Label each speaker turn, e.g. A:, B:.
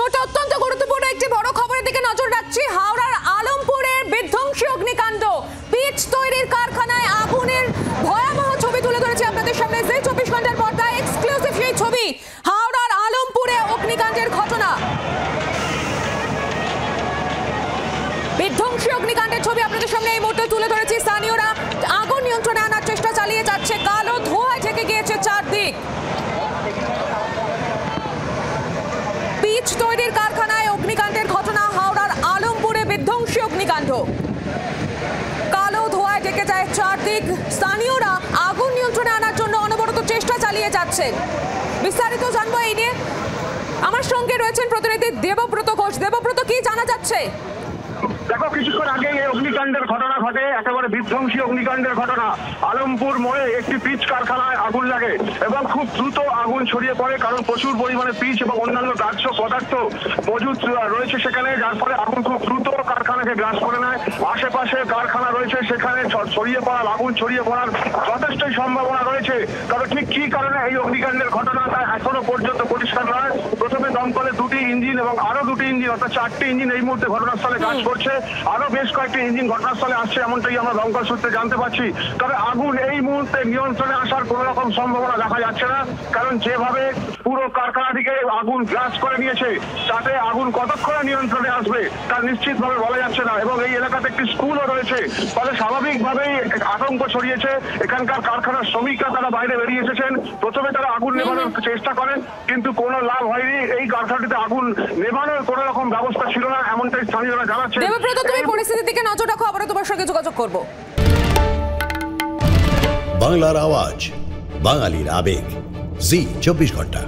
A: মুহূর্তে অত্যন্ত গুরুত্বপূর্ণ একটি বড় খবরের দিকে নজর রাখছি। হাওড়ার আলমপুরের বিধ্বংসী অগ্নিকাণ্ড, পিচ তৈরির কারখানায় আগুনের ভয়াবহ ছবি তুলে ধরেছে আপনাদের সামনে জি 24 ঘন্টার পর্দায় এক্সক্লুসিভ সেই ছবি। হাওড়ার আলমপুরে অগ্নিকাণ্ডের ঘটনা, বিধ্বংসী অগ্নিকাণ্ডের ছবি আপনাদের সামনে এই মুহূর্তে তুলে ধরেছি। স্থানীয়রা আগুন নিয়ন্ত্রণে আনার চেষ্টা চালিয়ে যাচ্ছে। কালো ধোঁয়ায় ঢেকে গিয়েছে চারদিক। পিচ তৈরির কারখানায় অগ্নিকাণ্ডের ঘটনা, হাওড়ার আলমপুরে বিধ্বংসী অগ্নিকাণ্ড। কালো ধোঁয়ায় ঢেকে যায় চারদিক। স্থানীয়রা আগুন নিয়ন্ত্রণে আনার জন্য অনবরত চেষ্টা চালিয়ে যাচ্ছেন। বিস্তারিত জানবো এই নিয়ে। আমার সঙ্গে রয়েছেন প্রতিনিধি দেবব্রত ঘোষ। দেবব্রত, কি জানা যাচ্ছে?
B: দেখো, কিছুক্ষণ আগে এই অগ্নিকাণ্ডের ঘটনা ঘটে, একেবারে বিধ্বংসী অগ্নিকাণ্ডের ঘটনা। আলমপুর মোড়ে একটি পিচ কারখানায় আগুন লাগে এবং খুব দ্রুত আগুন ছড়িয়ে পড়ে, কারণ প্রচুর পরিমাণে পিচ এবং অন্যান্য দাহ্য পদার্থ মজুদ রয়েছে সেখানে, যার ফলে আগুন খুব দ্রুত কারখানাকে গ্রাস করে নেয়। আশেপাশে কারখানা রয়েছে, সেখানে ছড়িয়ে পড়ার আগুন ছড়িয়ে পড়ার যথেষ্টই সম্ভাবনা রয়েছে। তবে ঠিক কি কারণে এই অগ্নিকাণ্ডের ঘটনা তা এখনো পর্যন্ত পরিষ্কার নয়। প্রথমে দমকলে 2টি ইঞ্জিন এবং আরো 2টি ইঞ্জিন, অর্থাৎ 4টি ইঞ্জিন এই মুহূর্তে ঘটনাস্থলে কাজ করছে। আরো বেশ কয়েকটি ইঞ্জিন ঘটনাস্থলে আসছে, এমনটাই আমরা দমকল সূত্রে জানতে পারছি। তবে আগুন এই মুহূর্তে নিয়ন্ত্রণে আসার কোন রকম সম্ভাবনা দেখা যাচ্ছে না, কারণ যেভাবে পুরো কারখানাটিকে আগুন গ্রাস করে নিয়েছে, তাতে আগুন কতক্ষণে নিয়ন্ত্রণে আসবে তা নিশ্চিতভাবে বলা যাচ্ছে না। এবং এই এলাকাতে একটি স্কুলও রয়েছে, ফলে স্বাভাবিকভাবেই আতঙ্ক ছড়িয়েছে। এখানকার কারখানার শ্রমিকরা তারা বাইরে বেরিয়ে এসেছেন। প্রথমে তারা আগুন নেভানোর চেষ্টা করেন, কিন্তু কোনো লাভ হয়নি। এই কারখানাটিতে আগুন নেভানোর কোনো রকম ব্যবস্থা ছিল না, এমনটাই স্থানীয়রা জানাচ্ছে।
A: দেবব্রত, তুমি পরিস্থিতির দিকে নজর রাখো, আবারও তোমার সঙ্গে যোগাযোগ করব।
C: বাংলার আওয়াজ, বাঙালির আবেগ, জি 24 ঘন্টা।